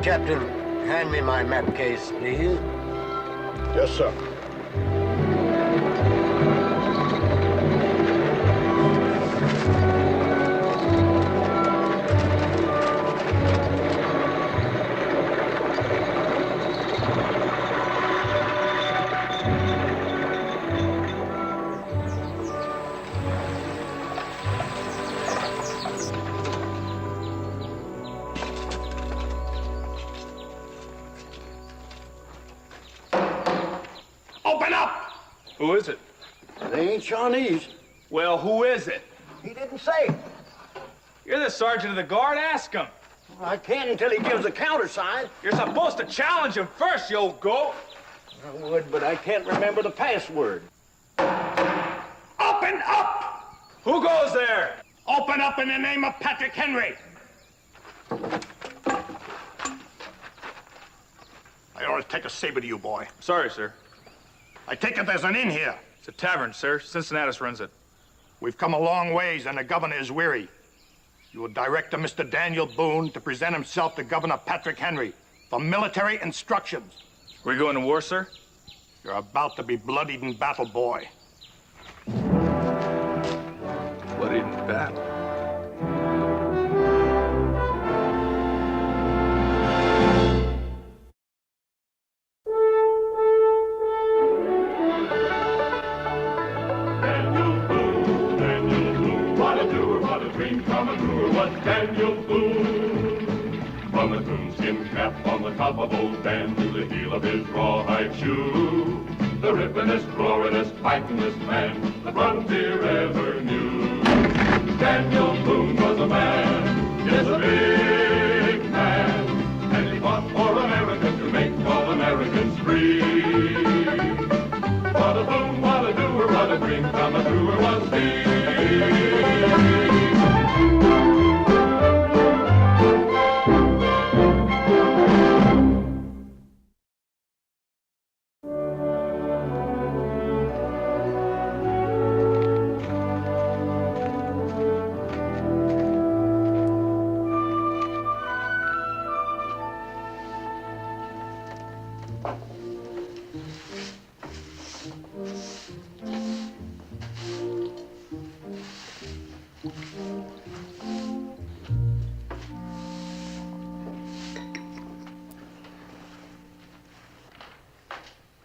Captain, hand me my map case, please. Yes, sir. Open up! Who is it? They ain't Shawnees. Well, who is it? He didn't say. You're the sergeant of the guard. Ask him. I can't until he gives the countersign. You're supposed to challenge him first, you old goat. I would, but I can't remember the password. Open up! Who goes there? Open up in the name of Patrick Henry. I ought to take a saber to you, boy. Sorry, sir. I take it there's an inn here. It's a tavern, sir. Cincinnatus runs it. We've come a long ways, and the governor is weary. You will direct to Mr. Daniel Boone to present himself to Governor Patrick Henry for military instructions. We going to war, sir? You're about to be bloodied in battle, boy. Bloodied in battle. Daniel Boone, from a coonskin cap on the top of old Dan to the heel of his rawhide shoe, the rippenest, roaringest, fightingest man the frontier ever knew. Daniel Boone was a man, yes, a big man, and he fought for America to make all Americans free. What a boom, what a doer, what a dream come a truer was he.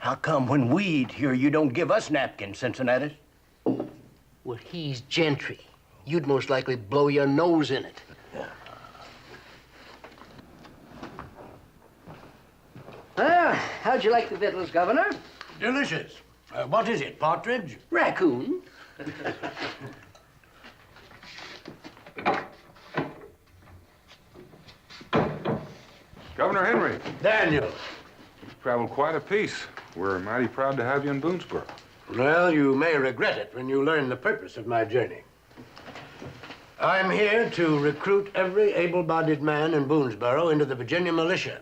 How come when we eat here, you don't give us napkins, Cincinnatus? Well, he's gentry. You'd most likely blow your nose in it. How'd you like the victuals, Governor? Delicious. What is it, partridge? Raccoon. Governor Henry, Daniel. you've traveled quite a piece. We're mighty proud to have you in Boonesboro. Well, you may regret it when you learn the purpose of my journey. I'm here to recruit every able-bodied man in Boonesboro into the Virginia militia.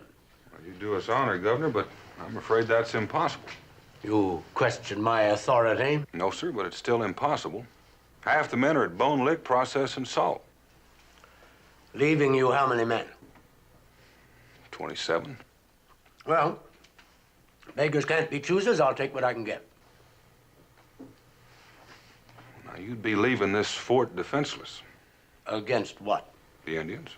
Well, you do us honor, Governor, but I'm afraid that's impossible. You question my authority? No, sir, but it's still impossible. Half the men are at Bone Lick processing salt. Leaving you how many men? 27. Well, beggars can't be choosers. I'll take what I can get. Now, you'd be leaving this fort defenseless. Against what? The Indians?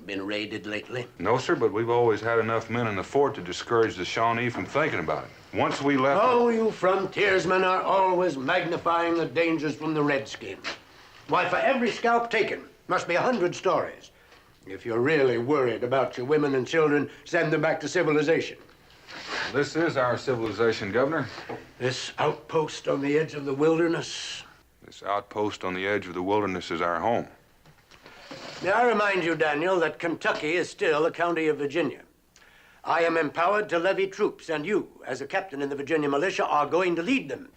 Been raided lately? No, sir, but we've always had enough men in the fort to discourage the Shawnee from thinking about it. Once we left... Oh, you frontiersmen are always magnifying the dangers from the redskins. Why, for every scalp taken, must be 100 stories. If you're really worried about your women and children, send them back to civilization. This is our civilization, Governor. This outpost on the edge of the wilderness. This outpost on the edge of the wilderness is our home. May I remind you, Daniel, that Kentucky is still a county of Virginia. I am empowered to levy troops, and you, as a captain in the Virginia militia, are going to lead them.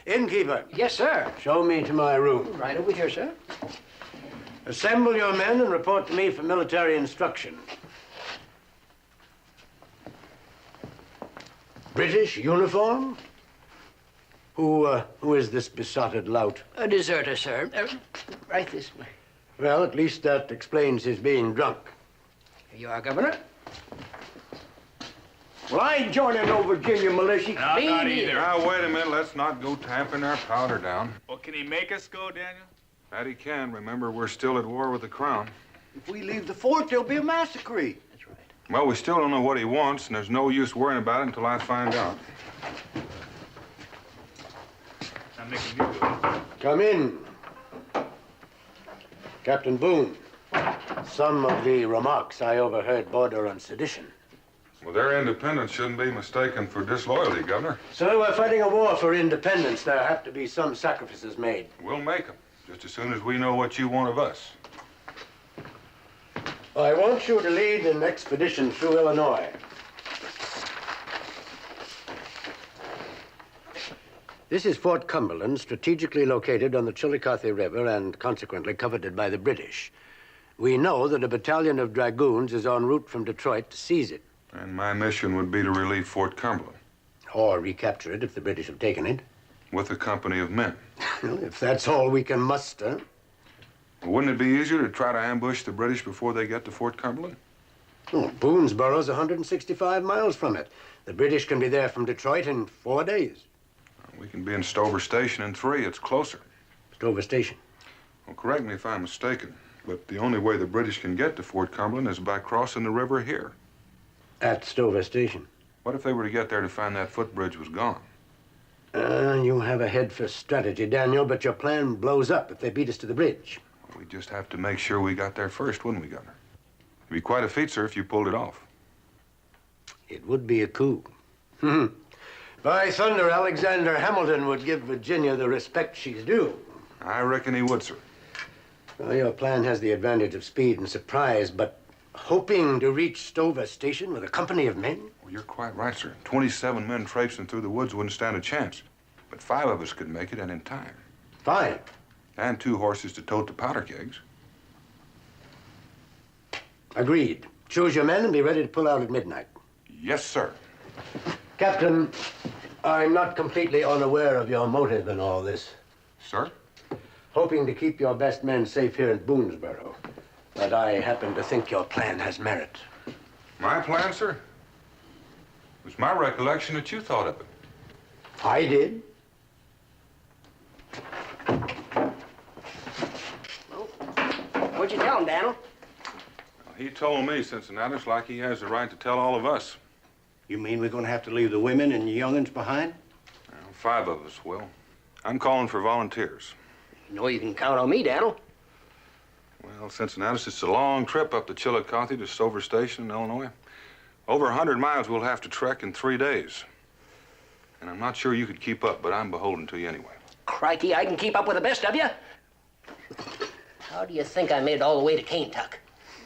Innkeeper. Yes, sir. Show me to my room. Right over here, sir. Assemble your men and report to me for military instruction. British uniform? Who is this besotted lout? A deserter, sir. Right this way. Well, at least that explains his being drunk. Here you are, Governor. Well, I ain't joining no Virginia militia. No, I'm not either. Now, wait a minute. Let's not go tamping our powder down. Well, can he make us go, Daniel? That he can. Remember, we're still at war with the Crown. If we leave the fort, there'll be a massacre. That's right. Well, we still don't know what he wants, and there's no use worrying about it until I find out. I'm making you do it. Come in. Captain Boone, some of the remarks I overheard border on sedition. Well, their independence shouldn't be mistaken for disloyalty, Governor. So we're fighting a war for independence. There have to be some sacrifices made. We'll make them, just as soon as we know what you want of us. I want you to lead an expedition through Illinois. This is Fort Cumberland, strategically located on the Chillicothe River and consequently coveted by the British. We know that a battalion of dragoons is en route from Detroit to seize it. And my mission would be to relieve Fort Cumberland. Or recapture it if the British have taken it. With a company of men. Well, if that's all we can muster. Wouldn't it be easier to try to ambush the British before they get to Fort Cumberland? Oh, Boonesboro's 165 miles from it. The British can be there from Detroit in 4 days. We can be in Stover Station in 3. It's closer. Stover Station. Well, correct me if I'm mistaken, but the only way the British can get to Fort Cumberland is by crossing the river here. At Stover Station. What if they were to get there to find that footbridge was gone? You have a head for strategy, Daniel, but your plan blows up if they beat us to the bridge. We'd just have to make sure we got there first, wouldn't we, Governor? It'd be quite a feat, sir, if you pulled it off. It would be a coup. By thunder, Alexander Hamilton would give Virginia the respect she's due. I reckon he would, sir. Well, your plan has the advantage of speed and surprise, but hoping to reach Stover Station with a company of men? Well, you're quite right, sir. 27 men traipsing through the woods wouldn't stand a chance. But 5 of us could make it, and in time. 5. And 2 horses to tote the powder kegs. Agreed. Choose your men and be ready to pull out at midnight. Yes, sir. Captain, I'm not completely unaware of your motive in all this. Sir? Hoping to keep your best men safe here in Boonesboro. But I happen to think your plan has merit. My plan, sir? It was my recollection that you thought of it. I did. What'd you tell him, Daniel? He told me, Cincinnatus, like he has the right to tell all of us. You mean we're going to have to leave the women and the young'uns behind? Well, 5 of us will. I'm calling for volunteers. You know you can count on me, Daniel. Well, Cincinnatus, it's a long trip up the Chillicothe to Stover Station in Illinois. Over 100 miles we'll have to trek in 3 days. And I'm not sure you could keep up, but I'm beholden to you anyway. Crikey, I can keep up with the best of you. How do you think I made it all the way to Kaintuck?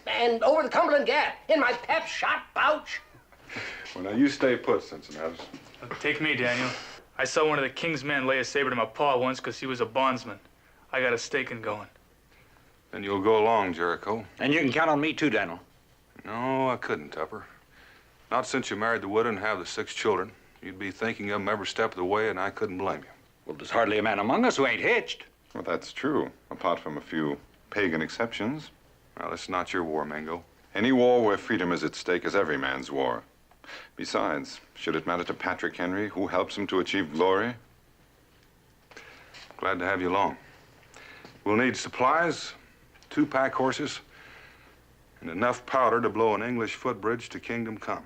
And over the Cumberland Gap, in my pep shot pouch. Well, now you stay put, Cincinnatus. Take me, Daniel. I saw one of the king's men lay a saber to my paw once because he was a bondsman. I got a staking going. Then you'll go along, Jericho. And you can count on me too, Daniel. No, I couldn't, Tupper. Not since you married the widow and have the 6 children. You'd be thinking of them every step of the way, and I couldn't blame you. Well, there's hardly a man among us who ain't hitched. Well, that's true, apart from a few pagan exceptions. Well, it's not your war, Mango. Any war where freedom is at stake is every man's war. Besides, should it matter to Patrick Henry who helps him to achieve glory? Glad to have you along. We'll need supplies, 2 pack horses, and enough powder to blow an English footbridge to Kingdom Come.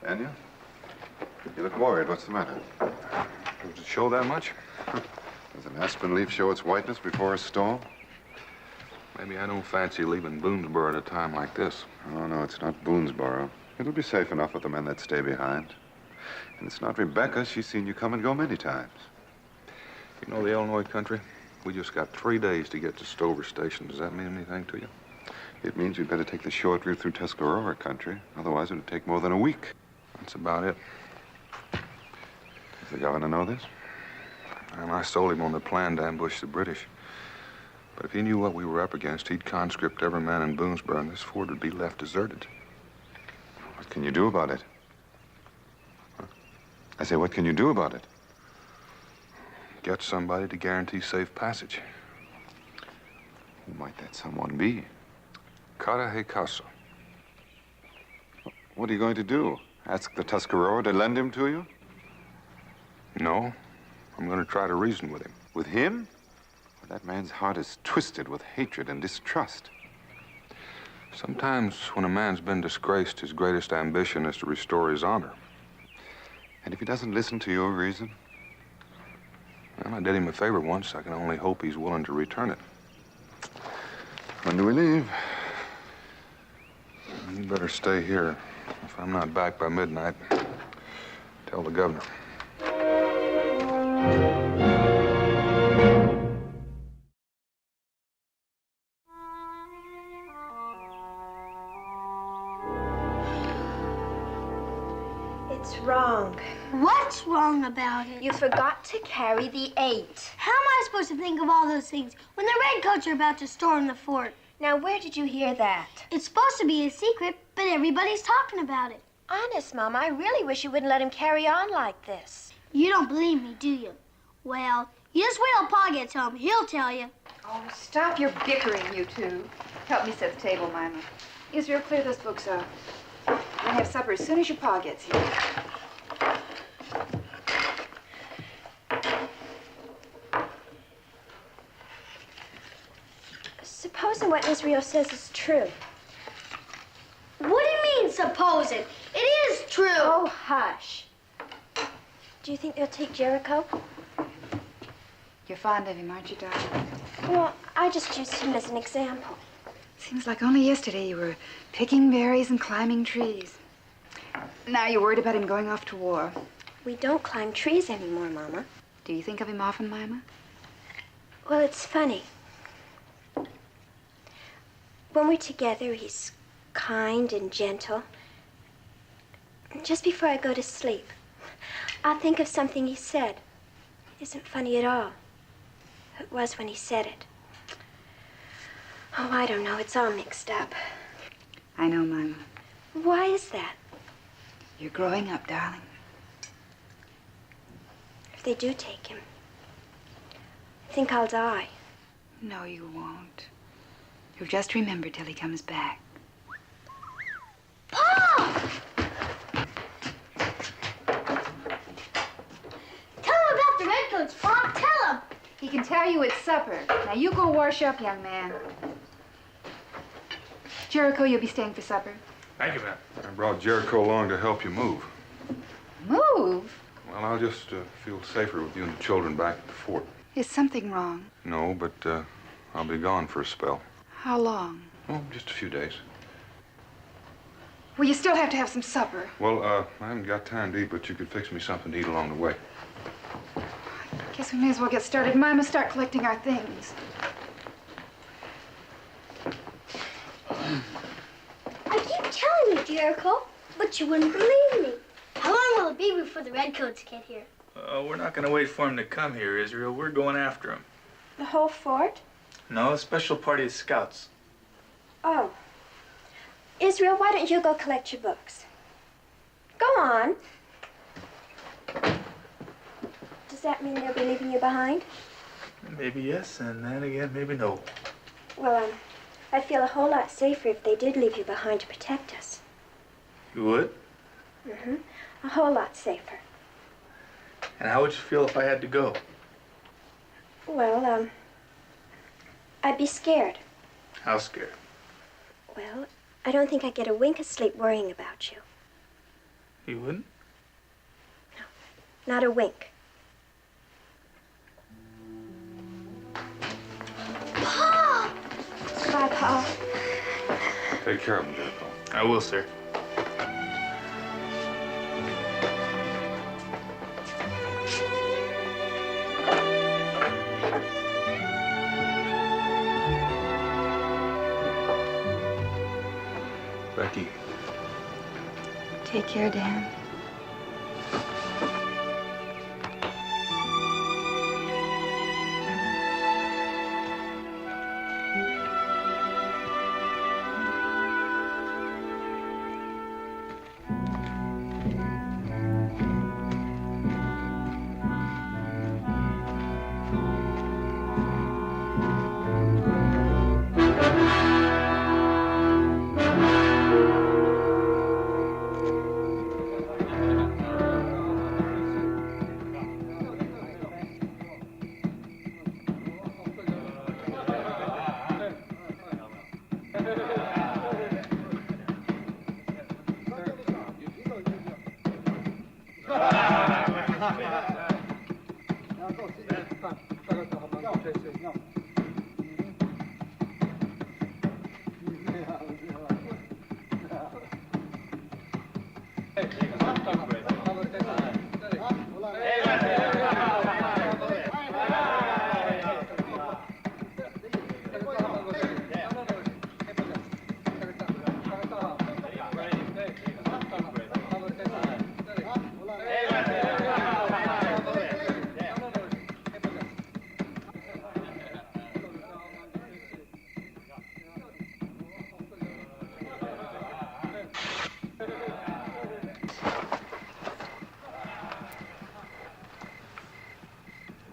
Daniel? You look worried. What's the matter? Does it show that much? Does an aspen leaf show its whiteness before a storm? Maybe I don't fancy leaving Boonesboro at a time like this. Oh, no, it's not Boonesboro. It'll be safe enough with the men that stay behind. And it's not Rebecca. She's seen you come and go many times. You know the Illinois country? We just got 3 days to get to Stover Station. Does that mean anything to you? It means you'd better take the short route through Tuscarora country. Otherwise, it'll take more than a week. That's about it. Does the governor know this? And I sold him on the plan to ambush the British. But if he knew what we were up against, he'd conscript every man in Boonesboro, and this fort would be left deserted. What can you do about it? Huh? I say, what can you do about it? get somebody to guarantee safe passage. Who might that someone be? Cara Casa. What are you going to do? Ask the Tuscarora to lend him to you? No, I'm going to try to reason with him. With him? Well, that man's heart is twisted with hatred and distrust. Sometimes when a man's been disgraced, his greatest ambition is to restore his honor. And if he doesn't listen to your reason? Well, I did him a favor once. I can only hope he's willing to return it. When do we leave? You better stay here. If I'm not back by midnight, tell the governor. It's wrong. What's wrong about it? You forgot to carry the 8. How am I supposed to think of all those things when the redcoats are about to storm the fort? Now, where did you hear that? It's supposed to be a secret, but everybody's talking about it. Honest, Mom, I really wish you wouldn't let him carry on like this. You don't believe me, do you? Well, you just wait till Pa gets home. He'll tell you. Oh, stop your bickering, you two. Help me set the table, Mima. Israel, clear those books off. We'll have supper as soon as your Pa gets here. Supposing what Israel says is true. What do you mean, suppose it? It is true. Oh, hush. Do you think they'll take Jericho? You're fond of him, aren't you, darling? Well, I just used him as an example. Seems like only yesterday you were picking berries and climbing trees. Now you're worried about him going off to war. We don't climb trees anymore, Mama. Do you think of him often, Mima? Well, it's funny. When we're together, he's kind and gentle. Just before I go to sleep, I'll think of something he said. It isn't funny at all. It was when he said it. Oh, I don't know. It's all mixed up. I know, Mima. Why is that? You're growing up, darling. If they do take him, I think I'll die. No, you won't. You'll just remember till he comes back. Pa! Tell him about the redcoats, Pa. Tell him. He can tell you it's supper. Now you go wash up, young man. Jericho, you'll be staying for supper. Thank you, ma'am. I brought Jericho along to help you move. Move? Well, I'll just feel safer with you and the children back at the fort. Is something wrong? No, but I'll be gone for a spell. How long? Oh, just a few days. Well, you still have to have some supper. Well, I haven't got time to eat, but you could fix me something to eat along the way. Guess we may as well get started. Mima, start collecting our things. I keep telling you, Jericho, but you wouldn't believe me. How long will it be before the redcoats get here? We're not going to wait for him to come here, Israel. We're going after him. The whole fort? No, a special party of scouts. Oh. Israel, why don't you go collect your books? Go on. Does that mean they'll be leaving you behind? Maybe yes, and then again, maybe no. Well, I'd feel a whole lot safer if they did leave you behind to protect us. You would? Mm-hmm. A whole lot safer. And how would you feel if I had to go? Well, I'd be scared. How scared? Well, I don't think I'd get a wink of sleep worrying about you. You wouldn't? Not a wink. Pa! Bye, Pa. Take care of him, Jericho. I will, sir. Becky. Take care, Dan.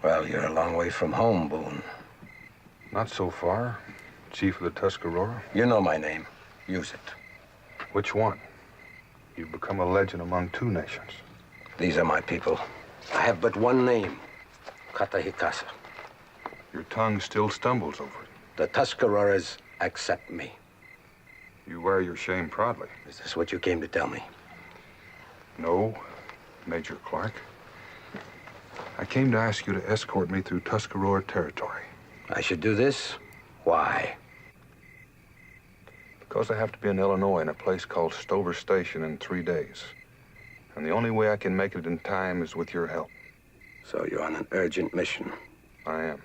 Well, you're a long way from home, Boone. Not so far. Chief of the Tuscarora. You know my name. Use it. Which one? You've become a legend among two nations. These are my people. I have but one name. Katahikasa. Your tongue still stumbles over it. The Tuscaroras accept me. You wear your shame proudly. Is this what you came to tell me? No, Major Clark. I came to ask you to escort me through Tuscarora territory. I should do this? Why? Because I have to be in Illinois in a place called Stover Station in 3 days. And the only way I can make it in time is with your help. So you're on an urgent mission? I am.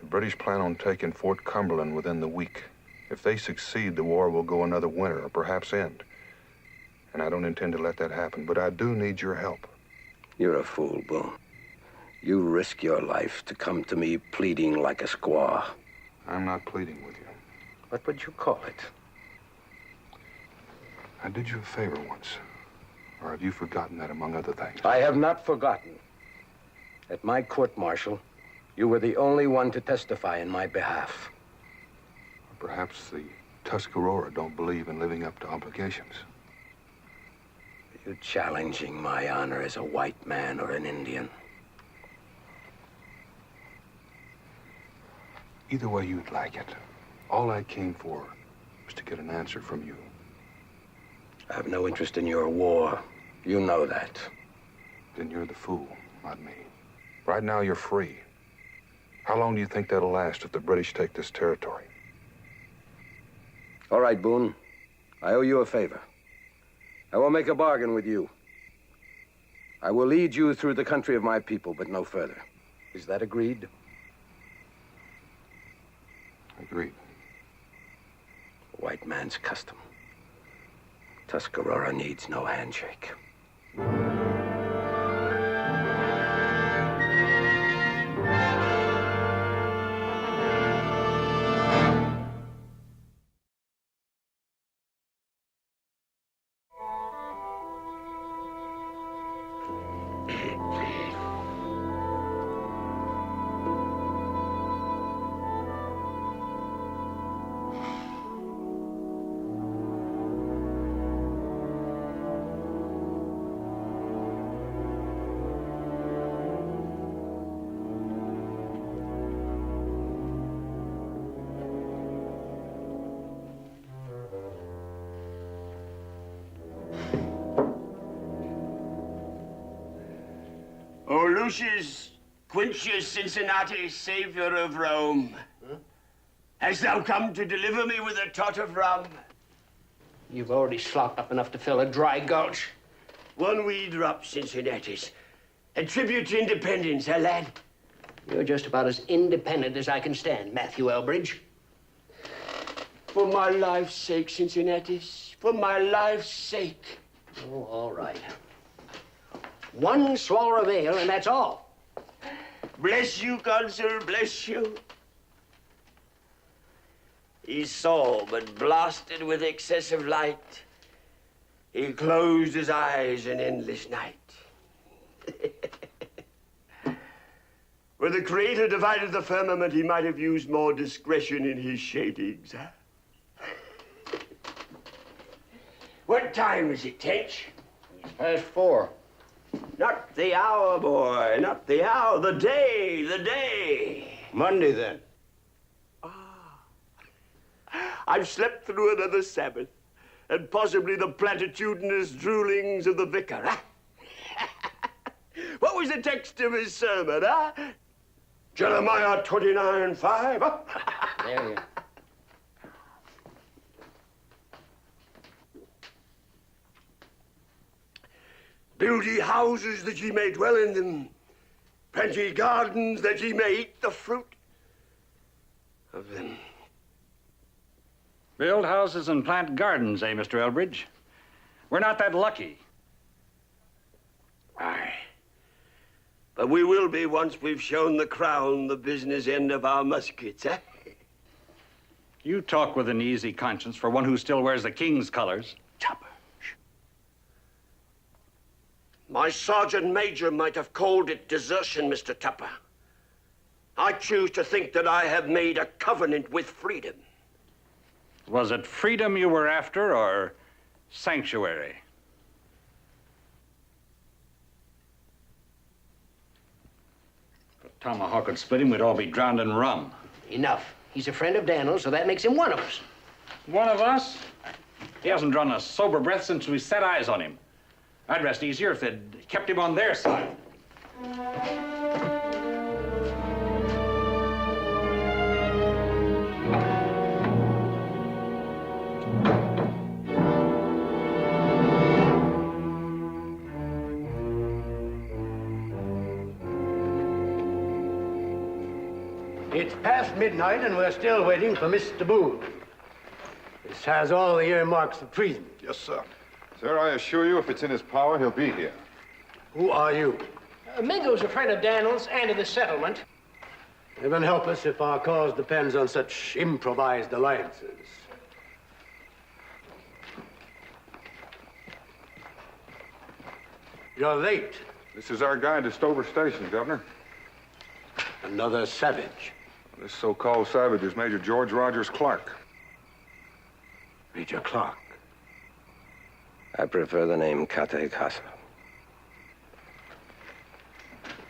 The British plan on taking Fort Cumberland within the week. If they succeed, the war will go another winter, or perhaps end. And I don't intend to let that happen, but I do need your help. You're a fool, Boone. You risk your life to come to me pleading like a squaw. I'm not pleading with you. What would you call it? I did you a favor once. Or have you forgotten that among other things? I have not forgotten. At my court-martial, you were the only one to testify in my behalf. Or perhaps the Tuscarora don't believe in living up to obligations. Are you challenging my honor as a white man or an Indian? Either way you'd like it. All I came for was to get an answer from you. I have no interest in your war. You know that. Then you're the fool, not me. Right now, you're free. How long do you think that'll last if the British take this territory? All right, Boone. I owe you a favor. I will make a bargain with you. I will lead you through the country of my people, but no further. Is that agreed? Agreed. A white man's custom. Tuscarora needs no handshake. O Lucius, Quintius Cincinnati, savior of Rome, hast thou come to deliver me with a tot of rum? You've already slopped up enough to fill a dry gulch. One wee drop, Cincinnatus. A tribute to independence, eh, lad? You're just about as independent as I can stand, Matthew Elbridge. For my life's sake, Cincinnatus, for my life's sake. Oh, all right. One swallow of ale, and that's all. Bless you, consul, bless you. He saw, but blasted with excessive light, he closed his eyes in endless night. When the Creator divided the firmament, he might have used more discretion in his shadings, huh? What time is it, Tench? It's past 4. Not the hour, boy, not the hour, the day, the day. Monday, then. I've slept through another Sabbath, and possibly the platitudinous droolings of the vicar. What was the text of his sermon, huh? Jeremiah 29:5. Huh? There you Build ye houses that ye may dwell in them. Plant ye gardens that ye may eat the fruit of them. Build houses and plant gardens, eh, Mr. Elbridge? We're not that lucky. Aye. But we will be once we've shown the crown the business end of our muskets, eh? You talk with an easy conscience for one who still wears the king's colors. Tupper. My sergeant major might have called it desertion, Mr. Tupper. I choose to think that I have made a covenant with freedom. Was it freedom you were after or sanctuary? If a tomahawk could split him, we'd all be drowned in rum. Enough. He's a friend of Daniel's, so that makes him one of us. One of us? He hasn't drawn a sober breath since we set eyes on him. I'd rest easier if they'd kept him on their side. It's past midnight and we're still waiting for Mr. Boone. This has all the earmarks of treason. Yes, sir. Sir, I assure you, if it's in his power, he'll be here. Who are you? Mingo's a friend of Daniel's and of the settlement. Heaven help us if our cause depends on such improvised alliances. You're late. This is our guide to Stover Station, Governor. Another savage. This so-called savage is Major George Rogers Clark. Major Clark. I prefer the name Kate Casa.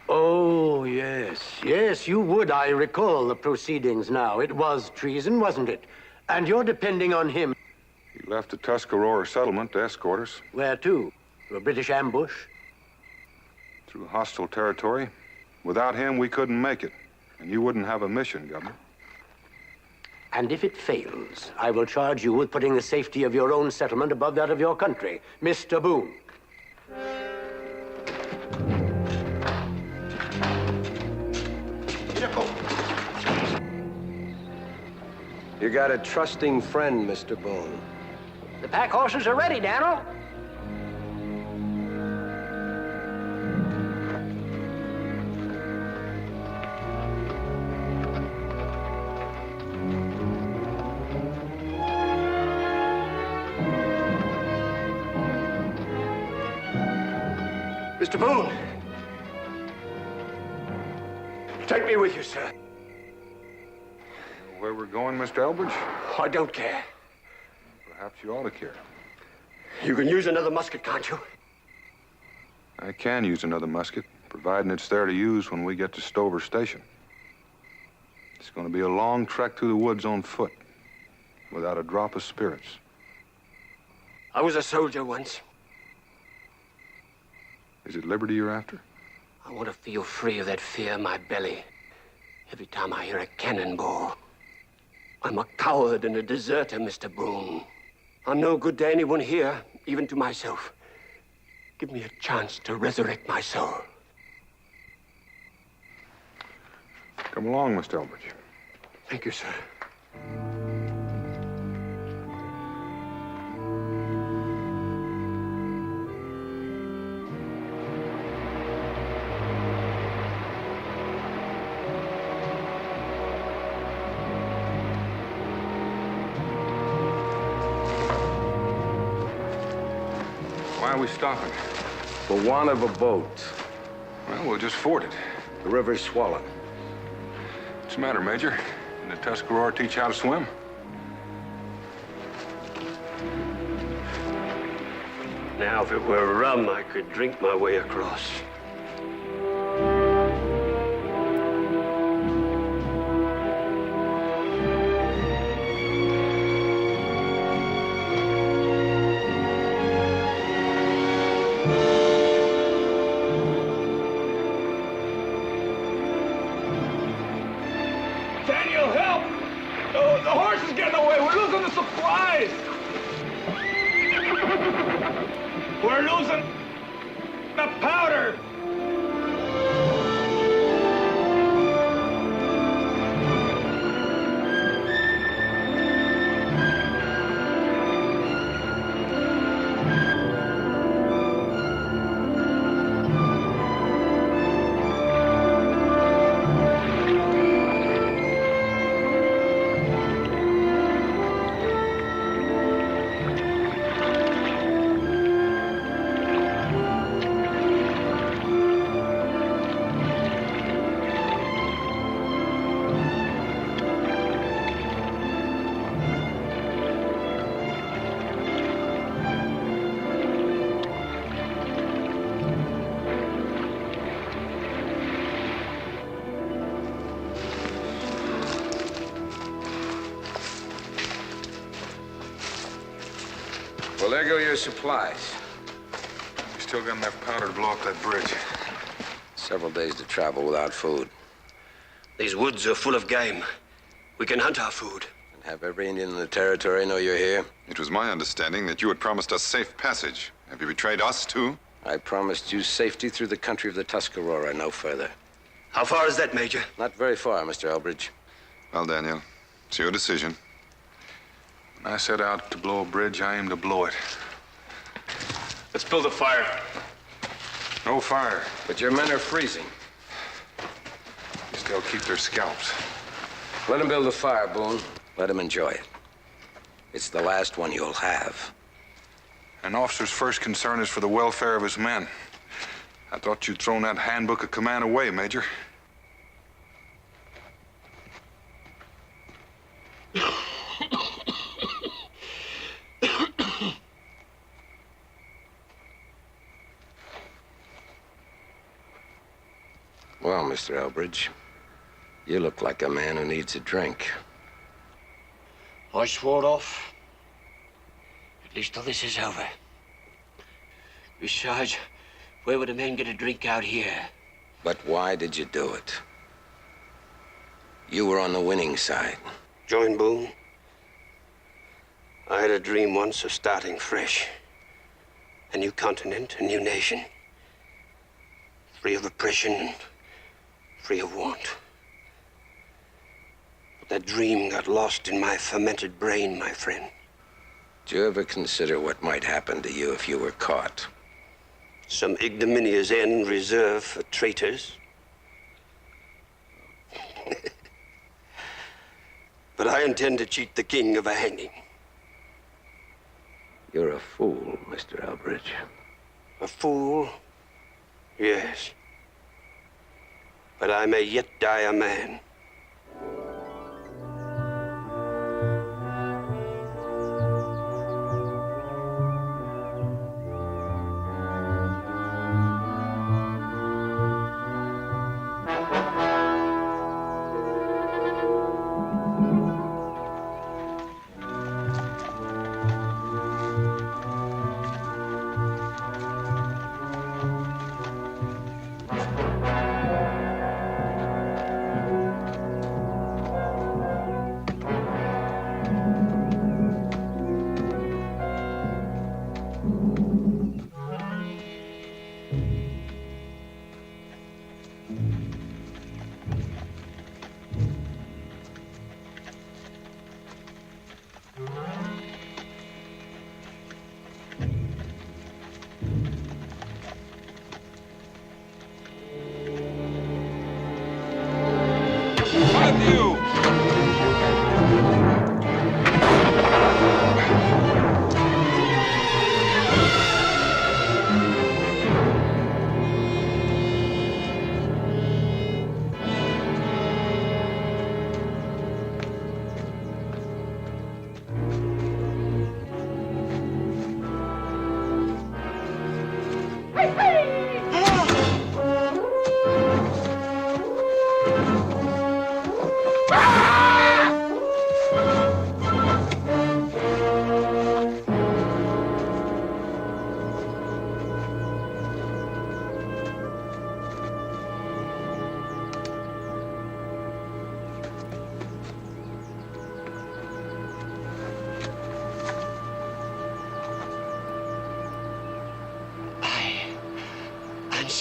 Oh, yes. Yes, you would. I recall the proceedings now. It was treason, wasn't it? And you're depending on him. He left the Tuscarora settlement to escort us Where to? To a British ambush? through hostile territory. Without him, we couldn't make it. And you wouldn't have a mission, Governor. And if it fails, I will charge you with putting the safety of your own settlement above that of your country, Mr. Boone. You got a trusting friend, Mr. Boone. The pack horses are ready, Daniel. Mr. Boone. Take me with you, sir. Where we're going, Mr. Elbridge? I don't care. Perhaps you ought to care. You can use another musket, can't you? I can use another musket, providing it's there to use when we get to Stover Station. It's going to be a long trek through the woods on foot, without a drop of spirits. I was a soldier once. Is it liberty you're after? I want to feel free of that fear in my belly every time I hear a cannonball. I'm a coward and a deserter, Mr. Boone. I'm no good to anyone here, even to myself. Give me a chance to resurrect my soul. Come along, Mr. Elbridge. Thank you, sir. Why are we stopping? For want of a boat. Well, we'll just ford it. The river's swollen. What's the matter, Major? Didn't the Tuscarora teach you how to swim? Now, if it were rum, I could drink my way across. Boys! We're losing the powder! Well, there go your supplies. You still got enough powder to blow up that bridge. Several days to travel without food. These woods are full of game. We can hunt our food. And have every Indian in the territory know you're here. It was my understanding that you had promised us safe passage. Have you betrayed us, too? I promised you safety through the country of the Tuscarora, no further. How far is that, Major? Not very far, Mr. Elbridge. Well, Daniel, it's your decision. When I set out to blow a bridge, I aim to blow it. Let's build a fire. No fire. But your men are freezing. They still keep their scalps. Let them build a fire, Boone. Let them enjoy it. It's the last one you'll have. An officer's first concern is for the welfare of his men. I thought you'd thrown that handbook of command away, Major. Well, Mr. Elbridge, you look like a man who needs a drink. I swore off. At least till this is over. Besides, where would a man get a drink out here? But why did you do it? You were on the winning side. Join Boone? I had a dream once of starting fresh. A new continent, a new nation. Free of oppression and free of want. But that dream got lost in my fermented brain, my friend. Did you ever consider what might happen to you if you were caught? Some ignominious end reserved for traitors. But I intend to cheat the king of a hanging. You're a fool, Mr. Elbridge. A fool? Yes. But I may yet die a man.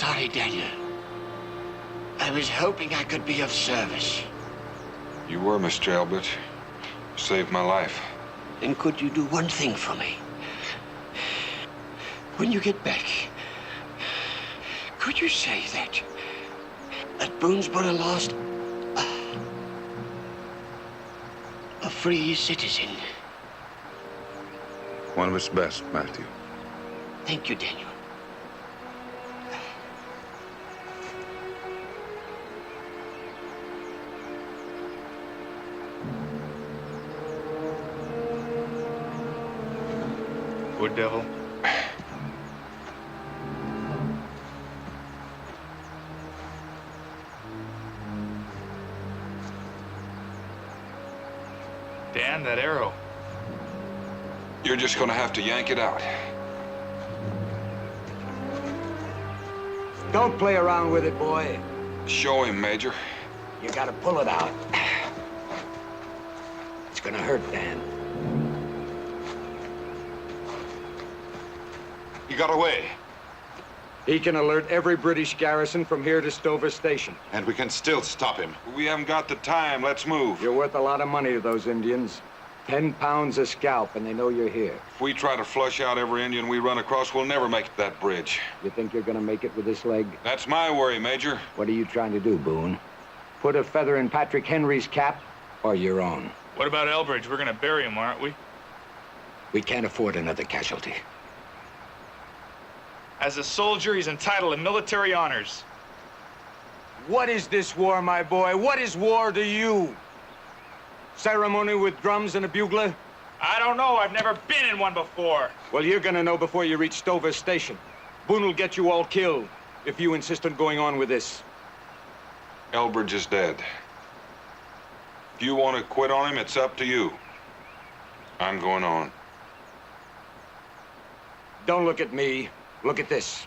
sorry, Daniel. I was hoping I could be of service. You were, Mr. Elbridge. Saved my life. Then could you do one thing for me? When you get back, could you say that Boonesboro lost a free citizen? One of its best, Matthew. Thank you, Daniel. Wood devil. Dan, that arrow. You're just gonna have to yank it out. Don't play around with it, boy. Show him, Major. You gotta pull it out. It's gonna hurt, Dan. He got away. He can alert every British garrison from here to Stover Station. And we can still stop him. We haven't got the time. Let's move. You're worth a lot of money to those Indians. 10 pounds a scalp, and they know you're here. If we try to flush out every Indian we run across, we'll never make that bridge. You think you're gonna make it with this leg? That's my worry, Major. What are you trying to do, Boone? Put a feather in Patrick Henry's cap, or your own? What about Elbridge? We're gonna bury him, aren't we? We can't afford another casualty. As a soldier, he's entitled to military honors. What is this war, my boy? What is war to you? Ceremony with drums and a bugler? I don't know. I've never been in one before. Well, you're gonna know before you reach Stover Station. Boone will get you all killed if you insist on going on with this. Elbridge is dead. If you want to quit on him, it's up to you. I'm going on. Don't look at me. Look at this.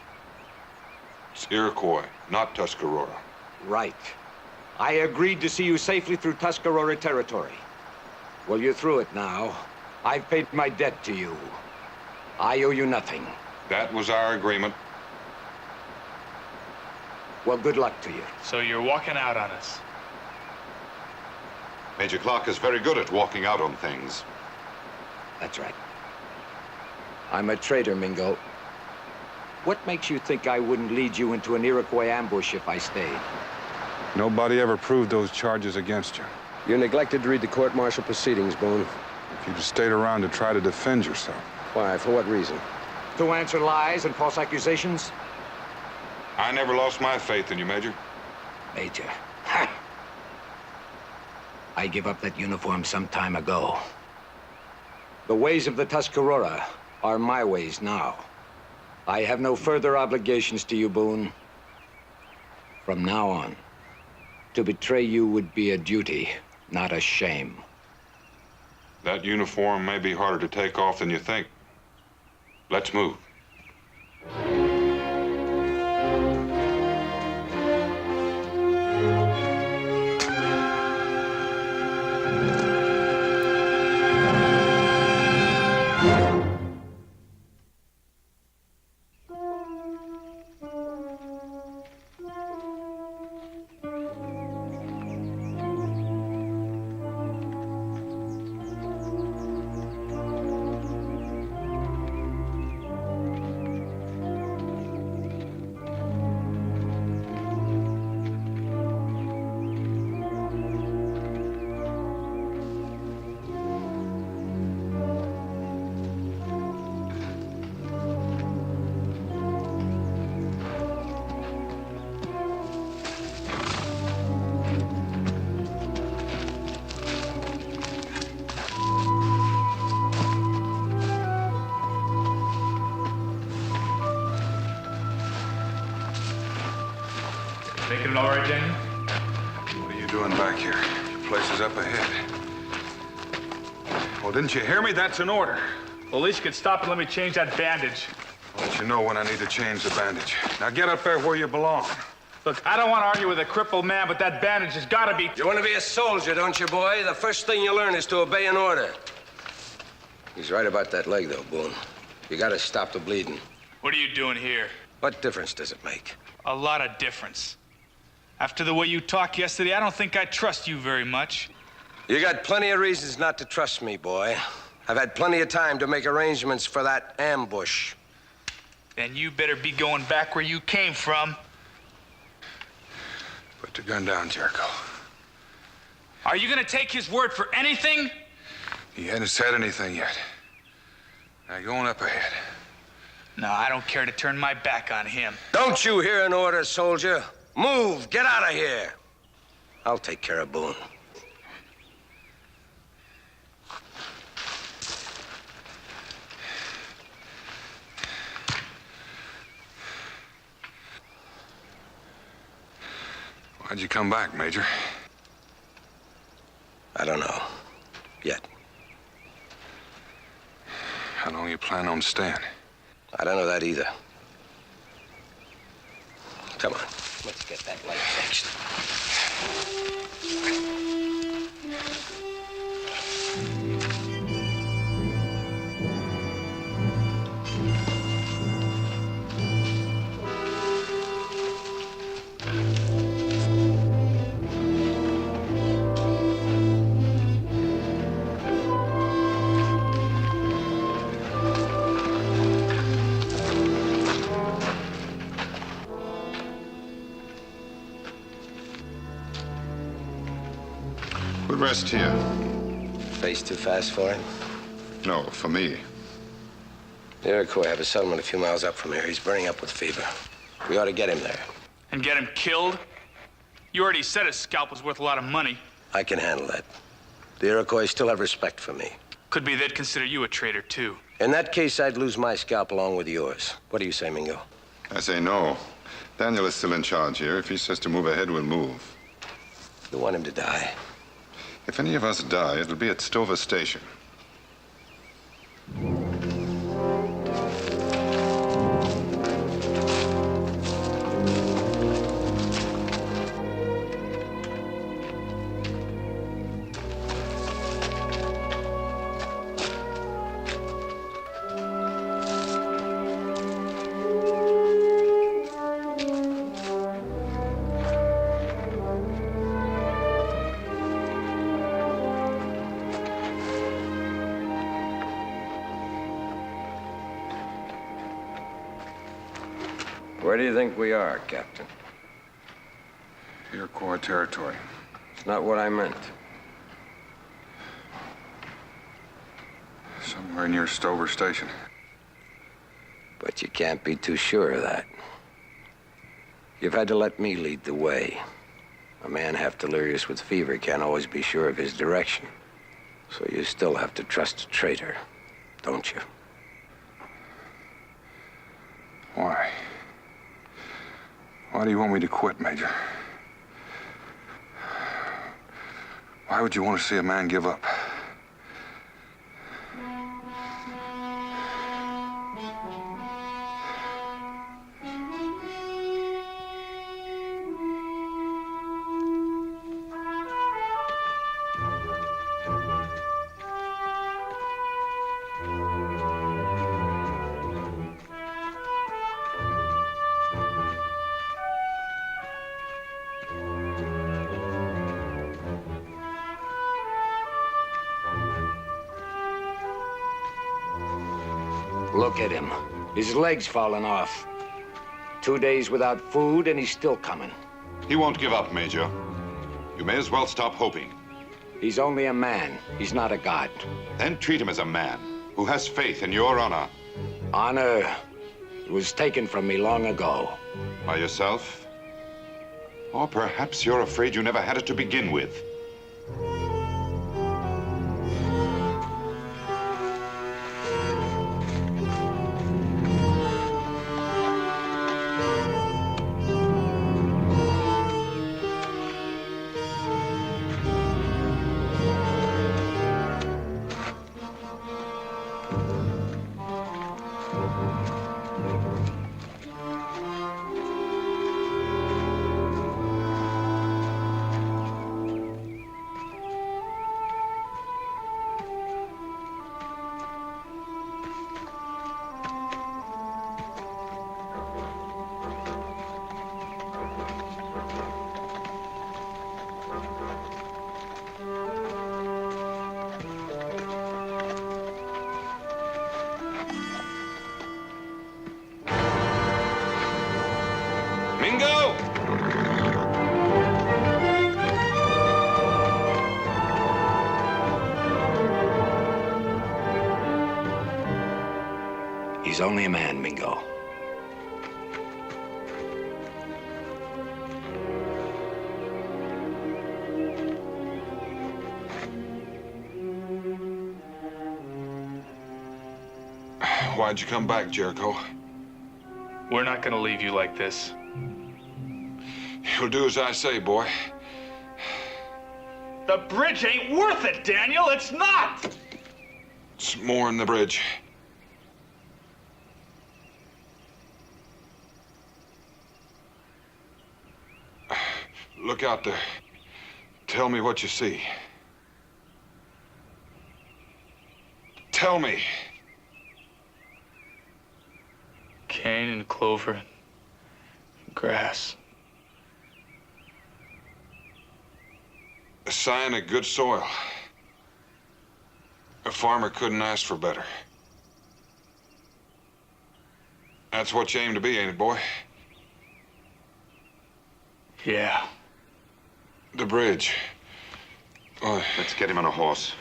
It's Iroquois, not Tuscarora. Right. I agreed to see you safely through Tuscarora territory. Well, you're through it now. I've paid my debt to you. I owe you nothing. That was our agreement. Well, good luck to you. So you're walking out on us. Major Clark is very good at walking out on things. That's right. I'm a traitor, Mingo. What makes you think I wouldn't lead you into an Iroquois ambush if I stayed? Nobody ever proved those charges against you. You neglected to read the court-martial proceedings, Boone. If you'd stayed around to try to defend yourself. Why? For what reason? To answer lies and false accusations? I never lost my faith in you, Major. Major. Ha! I gave up that uniform some time ago. The ways of the Tuscarora are my ways now. I have no further obligations to you, Boone. From now on, to betray you would be a duty, not a shame. That uniform may be harder to take off than you think. Let's move. Making it all right, Daniel? What are you doing back here? Your place is up ahead. Well, didn't you hear me? That's an order. Well, at least you could stop and let me change that bandage. I'll let you know when I need to change the bandage. Now get up there where you belong. Look, I don't want to argue with a crippled man, but that bandage has got to be... You want to be a soldier, don't you, boy? The first thing you learn is to obey an order. He's right about that leg, though, Boone. You got to stop the bleeding. What are you doing here? What difference does it make? A lot of difference. After the way you talked yesterday, I don't think I trust you very much. You got plenty of reasons not to trust me, boy. I've had plenty of time to make arrangements for that ambush. Then you better be going back where you came from. Put your gun down, Jericho. Are you gonna take his word for anything? He hadn't said anything yet. Now, go on up ahead. No, I don't care to turn my back on him. Don't you hear an order, soldier? Move! Get out of here! I'll take care of Boone. Why'd you come back, Major? I don't know. Yet. How long you plan on staying? I don't know that either. Come on, let's get that light fixed. We'll rest here. Face too fast for him? No, for me. The Iroquois have a settlement a few miles up from here. He's burning up with fever. We ought to get him there. And get him killed? You already said his scalp was worth a lot of money. I can handle that. The Iroquois still have respect for me. Could be they'd consider you a traitor, too. In that case, I'd lose my scalp along with yours. What do you say, Mingo? I say no. Daniel is still in charge here. If he says to move ahead, we'll move. You want him to die? If any of us die, it'll be at Stover Station. Where do you think we are, Captain? Iroquois territory. It's not what I meant. Somewhere near Stover Station. But you can't be too sure of that. You've had to let me lead the way. A man half delirious with fever can't always be sure of his direction. So you still have to trust a traitor, don't you? Why? Why do you want me to quit, Major? Why would you want to see a man give up? Look at him. His leg's fallen off. 2 days without food, and he's still coming. He won't give up, Major. You may as well stop hoping. He's only a man. He's not a god. Then treat him as a man who has faith in your honor. Honor was taken from me long ago. By yourself? Or perhaps you're afraid you never had it to begin with. He's only a man, Mingo. Why'd you come back, Jericho? We're not gonna leave you like this. You'll do as I say, boy. The bridge ain't worth it, Daniel. It's not! It's more in the bridge. Look out there. Tell me what you see. Tell me. Cane and clover and grass. A sign of good soil. A farmer couldn't ask for better. That's what you aim to be, ain't it, boy? Yeah. The bridge. Oh. Let's get him on a horse.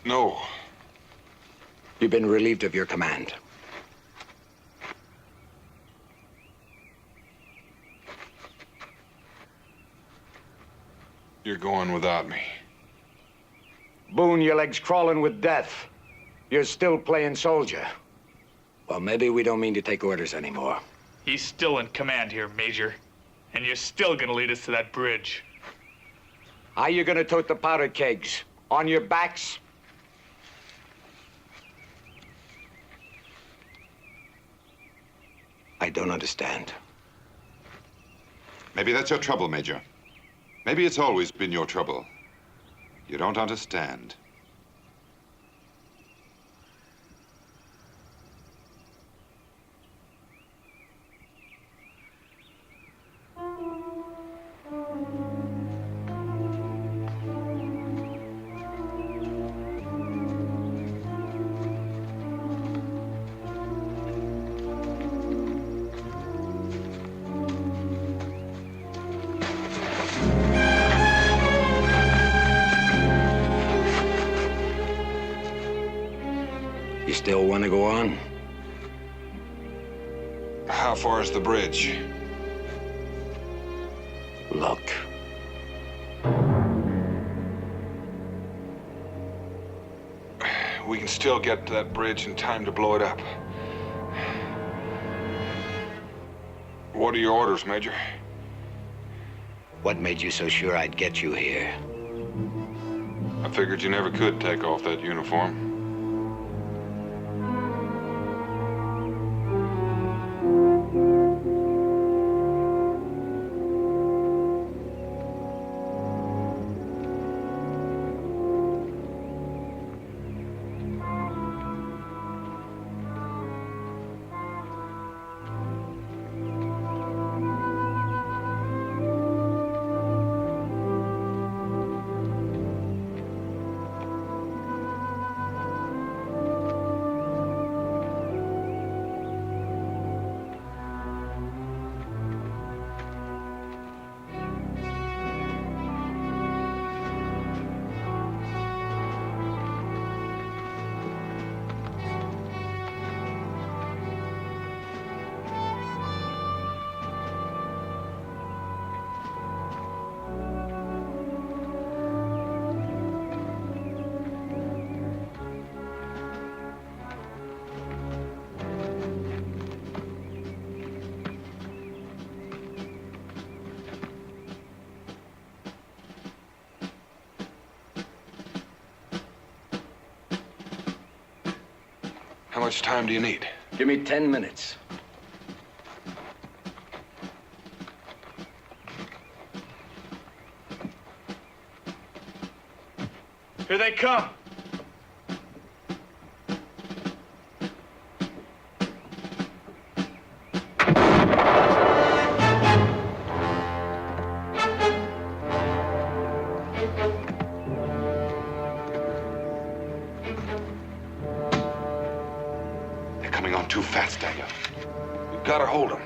No. You've been relieved of your command. You're going without me. Boone, your leg's crawling with death. You're still playing soldier. Well, maybe we don't mean to take orders anymore. He's still in command here, Major. And you're still gonna lead us to that bridge. How you gonna tote the powder kegs? On your backs? I don't understand. Maybe that's your trouble, Major. Maybe it's always been your trouble. You don't understand. You still want to go on? How far is the bridge? Look. We can still get to that bridge in time to blow it up. What are your orders, Major? What made you so sure I'd get you here? I figured you never could take off that uniform. How much time do you need? Give me 10 minutes. Here they come. They're coming on too fast, Daniel. You've got to hold them.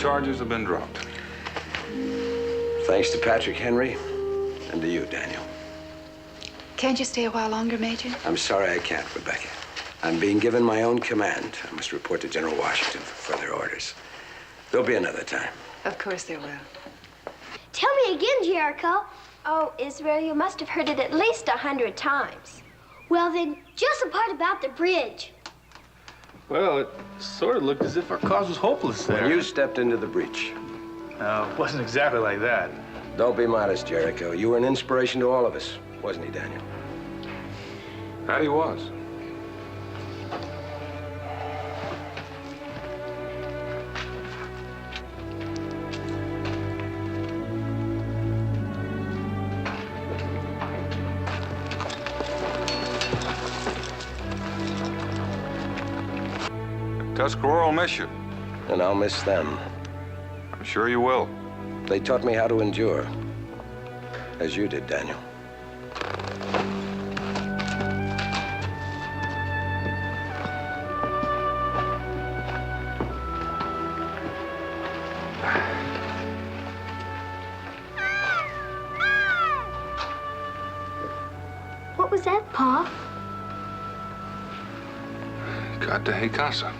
charges have been dropped. Thanks to Patrick Henry and to you, Daniel. Can't you stay a while longer, Major? I'm sorry I can't, Rebecca. I'm being given my own command. I must report to General Washington for further orders. There'll be another time. Of course there will. Tell me again, Jericho. Oh, Israel, you must have heard it at least 100 times. Well, then, just the part about the bridge. Well, it sort of looked as if our cause was hopeless there. When you stepped into the breach. No, it wasn't exactly like that. Don't be modest, Jericho. You were an inspiration to all of us, wasn't he, Daniel? That he was. Tuscarora will miss you. And I'll miss them. I'm sure you will. They taught me how to endure. As you did, Daniel. What was that, Pa? Got to casa.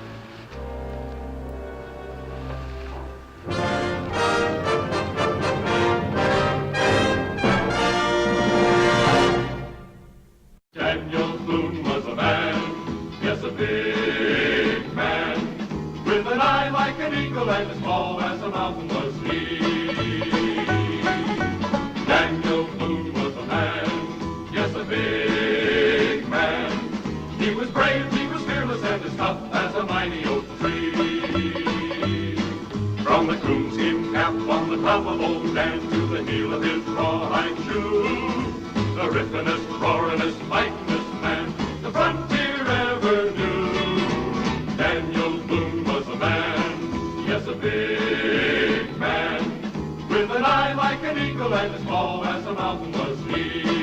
Daniel Boone was a man, yes, a big man, with an eye like an eagle and as tall as a mountain was he. Daniel Boone was a man, yes, a big man. He was brave, he was fearless, and as tough as a mighty oak tree. From the coonskin cap on the top of old Dan to the heel of his rawhide shoe, the ripplingest, roaringest, fightingest man the frontier ever knew. Daniel Boone was a man, yes, a big man, with an eye like an eagle and as tall as a mountain was he.